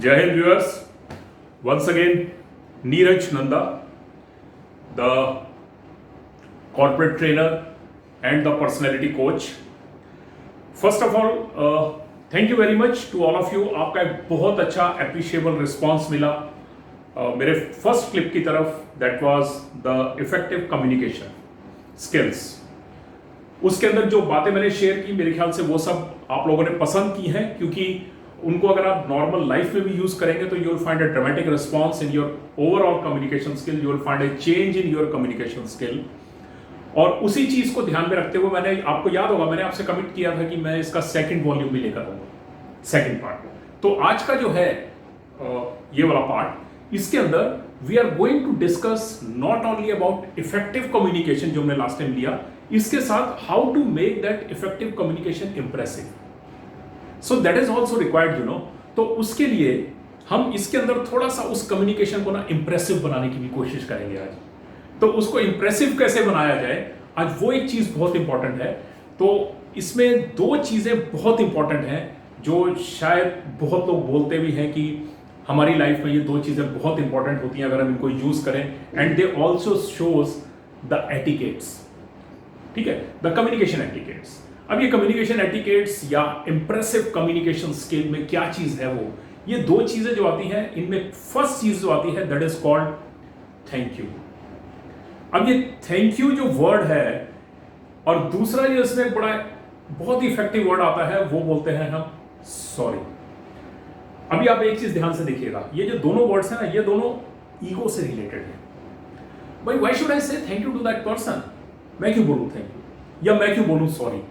Jai Hind viewers, once again Neeraj Nanda, the corporate trainer and the personality coach. First of all, thank you very much to all of you. आपका एक बहुत अच्छा appreciable response मिला मेरे first clip की तरफ, that was the effective communication skills. उसके अंदर जो बातें मैंने शेयर की मेरे ख्याल से वो सब आप लोगों ने पसंद की हैं, क्योंकि उनको अगर आप नॉर्मल लाइफ में भी यूज करेंगे तो you will find a dramatic response in your overall communication skill, you will find a change in your communication skill. और उसी चीज को ध्यान में रखते हुए मैंने, आपको याद होगा मैंने आपसे कमिट किया था कि मैं इसका सेकंड वॉल्यूम भी लेकर आऊंगा, सेकंड पार्ट. तो आज का जो है ये वाला पार्ट, इसके अंदर we are going to discuss not only about effective communication जो हमने लास्ट टाइम लिया, इसके साथ how to make that effective communication impressive. So that is also required you know. तो उसके लिए हम इसके अंदर थोड़ा सा उस कम्युनिकेशन को ना इंप्रेसिव बनाने की भी कोशिश करेंगे आज. तो उसको इंप्रेसिव कैसे बनाया जाए, आज वो एक चीज बहुत इंपॉर्टेंट है. तो इसमें दो चीजें बहुत इंपॉर्टेंट हैं जो शायद बहुत लोग बोलते भी हैं कि हमारी लाइफ में ये दो चीजें बहुत इंपॉर्टेंट होती हैं अगर हम इनको यूज करें, and they also shows the etiquettes. ठीक है, द कम्युनिकेशन एटिकेट्स. अब ये कम्युनिकेशन एटिकेट्स या इंप्रेसिव कम्युनिकेशन स्किल में क्या चीज है, वो ये दो चीजें जो आती हैं, इनमें फर्स्ट चीज जो आती है that is called thank you. अब ये थैंक यू जो वर्ड है, और दूसरा जो इसमें बड़ा बहुत ही इफेक्टिव वर्ड आता है वो बोलते हैं हम सॉरी. अभी आप एक चीज ध्यान से देखिएगा, ये जो दोनों वर्ड्स हैं ना, ये दोनों ईगो से रिलेटेड है. भाई why should I say thank you to that person, मैं क्यों बोलूं थैंक यू या मैं क्यों बोलूं सॉरी.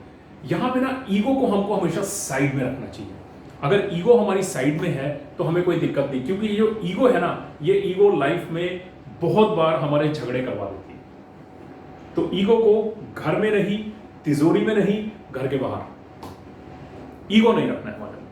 यहां पे ना ईगो को हमको हमेशा साइड में रखना चाहिए. अगर ईगो हमारी साइड में है तो हमें कोई दिक्कत नहीं, क्योंकि ये जो ईगो है ना, ये ईगो लाइफ में बहुत बार हमारे झगड़े करवा देती है. तो ईगो को घर में नहीं, तिजोरी में नहीं, घर के बाहर ईगो नहीं रखना है हमारे में.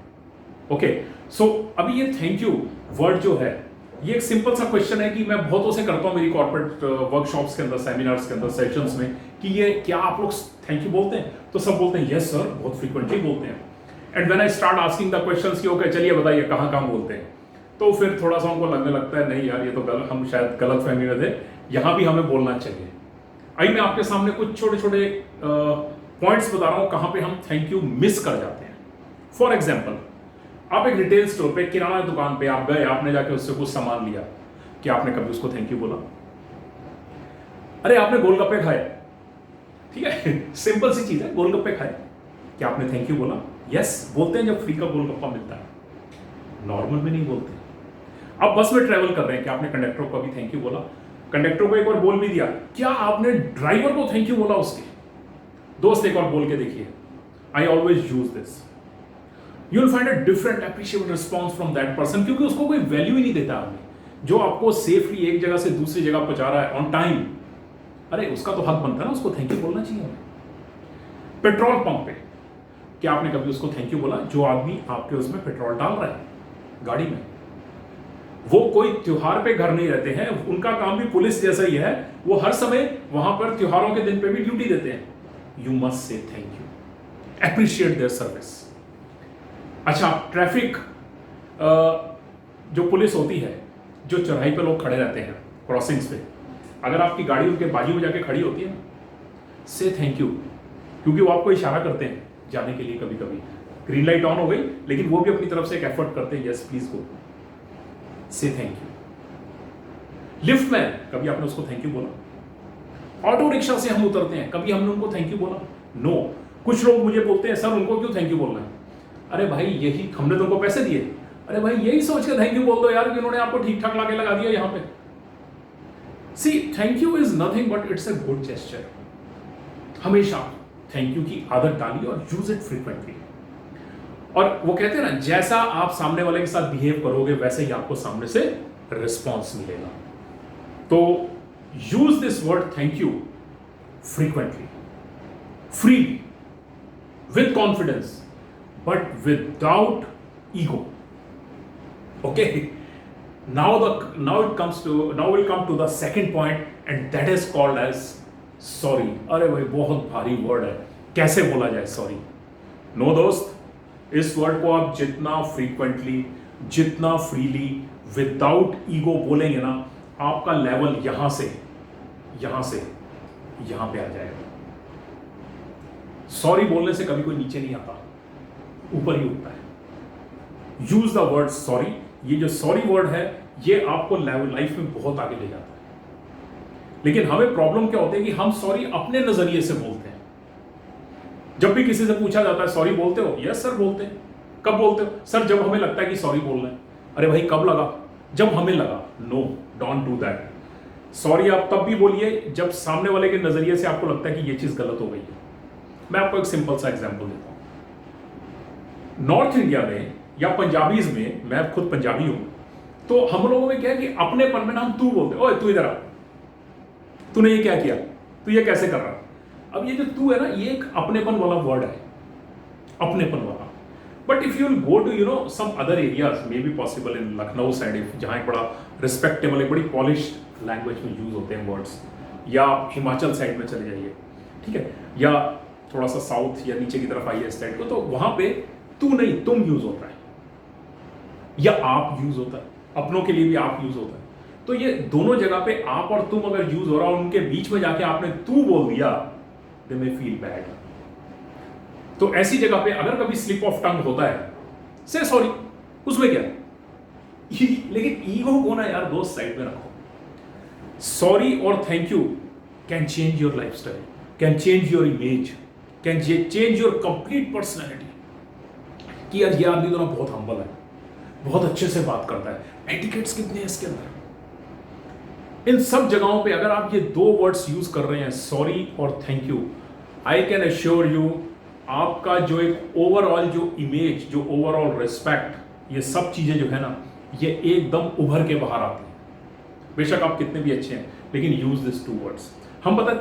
ओके, सो अभी ये थैंक यू वर्ड जो है, ये एक सिंपल सा क्वेश्चन है कि मैं बहुतों से करता हूं मेरी कॉर्पोरेट वर्कशॉप्स के अंदर, सेमिनार्स के अंदर, सेशंस में, कि ये क्या आप लोग थैंक यू बोलते हैं. तो सब बोलते हैं यस सर, बहुत फ्रीक्वेंटली बोलते हैं. And when I start asking the questions कि ओके चलिए बताइए कहां कहां बोलते हैं, तो फिर थोड़ा सा उनको लगने लगता है नहीं यार ये तो हम शायद गलत फहमी में थे, यहां भी हमें बोलना चाहिए. आइए मैं आपके सामने कुछ छोटे छोटे पॉइंट्स बता रहा हूं कहां पे हम थैंक यू मिस कर जाते हैं. फॉर एग्जाम्पल, आप एक रिटेल स्टोर पे, किराना दुकान पे आप गए, आपने जाके उससे कुछ सामान लिया, क्या आपने कभी उसको थैंक यू बोला? अरे आपने गोलगप्पे खाए, ठीक है, सिंपल सी चीज है, गोलगप्पे खाए, क्या आपने थैंक यू बोला? यस बोलते हैं जब फ्री का गोलगप्पा मिलता है, नॉर्मल में नहीं बोलते. अब बस में ट्रेवल कर रहे हैं, क्या आपने कंडक्टर को कभी थैंक यू बोला? कंडक्टर को एक बार बोल भी दिया, क्या आपने ड्राइवर को थैंक यू बोला उसके? दोस्त एक और बोल के देखिए, I always use this. You will find a different appreciable response from that person, क्योंकि उसको कोई वैल्यू ही नहीं देता आपने. जो आपको सेफली एक जगह से दूसरी जगह पहुंचा रहा है ऑन टाइम, अरे उसका तो हक बनता है ना, उसको थैंक यू बोलना चाहिए हमें. पेट्रोल पंप पे क्या आपने कभी उसको थैंक यू बोला, जो आदमी आपके उसमें पेट्रोल डाल रहा है गाड़ी में? वो कोई त्योहार पे घर नहीं रहते हैं, उनका काम भी पुलिस जैसा ही है, वो हर समय वहां पर त्योहारों के दिन पे भी ड्यूटी देते हैं. You must say thank you, appreciate their service. अच्छा, ट्रैफिक जो पुलिस होती है, जो चौराहे पे लोग खड़े रहते हैं क्रॉसिंग्स पे, अगर आपकी गाड़ी उनके बाजू में जाके खड़ी होती है ना, से थैंक यू, क्योंकि वो आपको इशारा करते हैं जाने के लिए. कभी कभी ग्रीन लाइट ऑन हो गई, लेकिन वो भी अपनी तरफ से एक एफर्ट करते हैं, यस प्लीज गो, से थैंक यू. लिफ्ट में कभी आपने उसको थैंक यू बोला? ऑटो रिक्शा से हम उतरते हैं, कभी हमने उनको थैंक यू बोला? नो. कुछ लोग मुझे बोलते हैं सर उनको क्यों थैंक यू बोलना है? अरे भाई यही हमने तो उनको पैसे दिए, अरे भाई यही सोच के थैंक यू बोल दो यार कि उन्होंने आपको ठीक ठाक लाके लगा दिया यहां पे. See thank you is nothing but it's a good gesture. हमेशा थैंक यू की आदत डालिए और यूज इट फ्रीक्वेंटली. और वो कहते हैं ना, जैसा आप सामने वाले के साथ बिहेव करोगे वैसे ही आपको सामने से रिस्पॉन्स मिलेगा. तो use this word thank you frequently, freely, with confidence, but without ego. Okay, now we'll come to the second point, and that is called as sorry. अरे भाई बहुत भारी वर्ड है, कैसे बोला जाए सॉरी? नो दोस्त, इस वर्ड को आप जितना फ्रीक्वेंटली जितना फ्रीली विदाउट ईगो बोलेंगे ना, आपका लेवल यहां से यहां पे आ जाएगा। सॉरी बोलने से कभी कोई नीचे नहीं आता, ऊपर ही उठता है। Use the word sorry. ये जो सॉरी वर्ड है ये आपको लाइफ में बहुत आगे ले जाता है। लेकिन हमें प्रॉब्लम क्या होती है कि हम सॉरी अपने नजरिए से बोलते हैं। जब भी किसी से पूछा जाता है सॉरी बोलते हो, यस सर बोलते हैं। कब बोलते हो? सर जब हमें लगता है कि सॉरी बोलना है। अरे भाई कब लगा? जब हमें लगा। No, don't do that. Sorry आप तब भी बोलिए जब सामने वाले के नजरिए से आपको लगता है कि ये चीज गलत हो गई है। मैं आपको एक सिंपल सा एग्जांपल देता हूं। नॉर्थ इंडिया में या पंजाबीज में, मैं खुद पंजाबी हूं, तो हम लोगों में क्या है कि अपनेपन में ना हम तू बोलते, ओए तू इधर आ, तूने ये क्या किया, तू ये कैसे कर रहा। अब ये जो तू है ना, ये एक अपनेपन वाला वर्ड है, अपनेपन वाला। But if you will go to some other areas, maybe possible in Lucknow side, जहां एक बड़ा रिस्पेक्टेबल, एक बड़ी पॉलिश्ड लैंग्वेज में यूज होते हैं वर्ड्स, या हिमाचल साइड में चले जाइए, ठीक है, या थोड़ा सा साउथ या नीचे की तरफ आइए इस साइड को, तो वहां पे तू नहीं तुम यूज होता है, या आप यूज होता है, अपनों के लिए भी आप यूज होता है। तो ये दोनों जगह पे आप और तुम अगर यूज हो रहा और उनके बीच में जाके आपने तू बोल दिया, दे मे फील बैड। तो ऐसी जगह पे अगर कभी स्लिप ऑफ टंग होता है, से सॉरी, उसमें क्या, लेकिन ईगो को ना यार दोस्त साइड में रखो। सॉरी और thank you can change your lifestyle, can change your image, can change your complete personality. कि यार ये आदमी तो ना बहुत हम्बल है, बहुत अच्छे से बात करता है, एटिकेट्स कितने हैं इसके अंदर। इन सब जगहों पे अगर आप ये दो वर्ड्स यूज कर रहे हैं, सॉरी और thank you, I can assure you, आपका जो एक ओवरऑल जो इमेज, जो ओवरऑल रिस्पेक्ट, ये सब चीजें जो है ना, ये एकदम उभर के बाहर आती हैं। बेशक आप कितने भी अच्छे हैं, लेकिन यूज दिस टू वर्ड्स। हम पता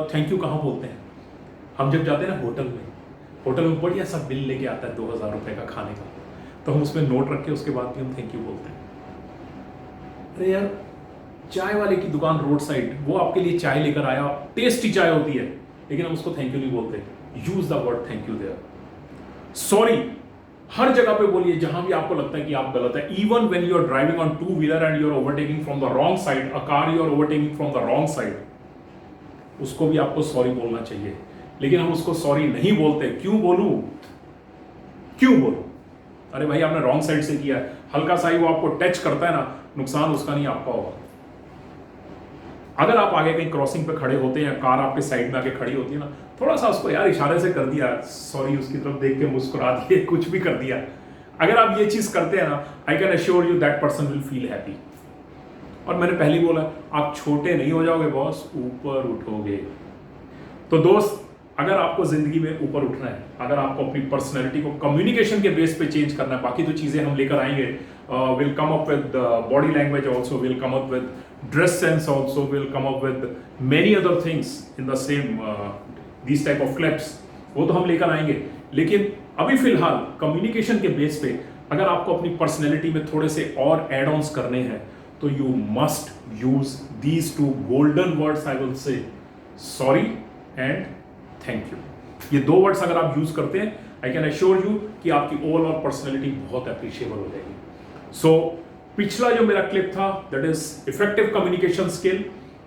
थैंक यू कहाँ बोलते हैं? हम जब जाते हैं ना होटल में बढ़िया सा बिल लेके आता है 2000 रुपए का खाने का, तो हम उसमें नोट रख के उसके बाद भी हम थैंक यू बोलते हैं। अरे यार चाय वाले की दुकान रोड साइड, वो आपके लिए चाय लेकर आया, टेस्टी चाय होती है, लेकिन हम उसको थैंक यू नहीं बोलते। Use the word thank you there. Sorry हर जगह पे बोलिए जहां भी आपको लगता है कि आप गलत है। Even when you are driving on two wheeler and you are overtaking from the wrong side, a car you are overtaking from the wrong side, उसको भी आपको सॉरी बोलना चाहिए। लेकिन हम उसको सॉरी नहीं बोलते। क्यों बोलूं? अरे भाई आपने रॉन्ग साइड से किया है, हल्का सा ही वो आपको टच करता है ना, नुकसान उसका नहीं आपका होगा। अगर आप आगे कहीं क्रॉसिंग पे खड़े होते हैं, कार आपके साइड में आके खड़ी होती है ना, थोड़ा सा उसको यार इशारे से कर दिया सॉरी, उसकी तरफ देख के मुस्कुरा दिए, कुछ भी कर दिया, अगर आप ये चीज करते हैं ना, I can assure you that person will feel happy. और मैंने पहले ही बोला, आप छोटे नहीं हो जाओगे बॉस, ऊपर उठोगे। तो दोस्त, अगर आपको जिंदगी में ऊपर उठना है, अगर आपको अपनी पर्सनैलिटी को कम्युनिकेशन के बेस पे चेंज करना है, बाकी तो चीजें हम लेकर आएंगे, will come up with body language also, will come up with dress sense also, will come up with many other things in the same these type of clips, वो तो हम लेकर आएंगे। लेकिन अभी फिलहाल कम्युनिकेशन के बेस पे अगर आपको अपनी पर्सनैलिटी में थोड़े से और एड ऑन्स करने हैं, तो you must use these two golden words, I will say sorry and thank you. ये दो वर्ड्स अगर आप यूज करते हैं, आई कैन एश्योर यू कि आपकी ओवरऑल पर्सनैलिटी बहुत अप्रिशिएबल हो जाएगी। सो पिछला जो मेरा क्लिप था, that is effective communication skill,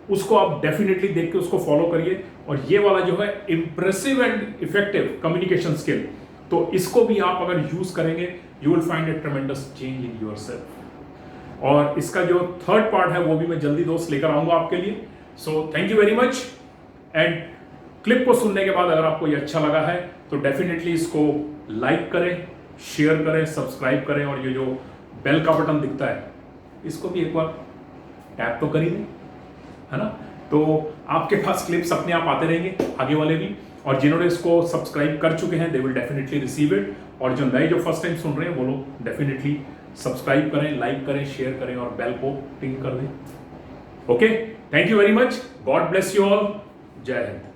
उसको आप डेफिनेटली देख के उसको फॉलो करिए। और ये वाला जो है impressive and effective communication skill, तो इसको भी आप अगर यूज करेंगे, you will find A ट्रेमेंडस change in yourself. और इसका जो थर्ड पार्ट है वो भी मैं जल्दी दोस्त लेकर आऊंगा आपके लिए। So thank you very much. And clip को सुनने के बाद अगर आपको ये अच्छा लगा है तो डेफिनेटली इसको लाइक करें, शेयर करें, सब्सक्राइब करें, और ये जो बेल का बटन दिखता है इसको भी एक बार टैप तो कर ही दें, है ना। तो आपके पास क्लिप्स अपने आप आते रहेंगे, आगे वाले भी। और जिन्होंने इसको सब्सक्राइब कर चुके हैं, they will definitely receive it. और जो नए जो फर्स्ट टाइम सुन रहे हैं, वो लोग डेफिनेटली सब्सक्राइब करें, लाइक करें, शेयर करें और बेल को टिंग कर दें। Okay, thank you very much. God bless you all. जय हिंद।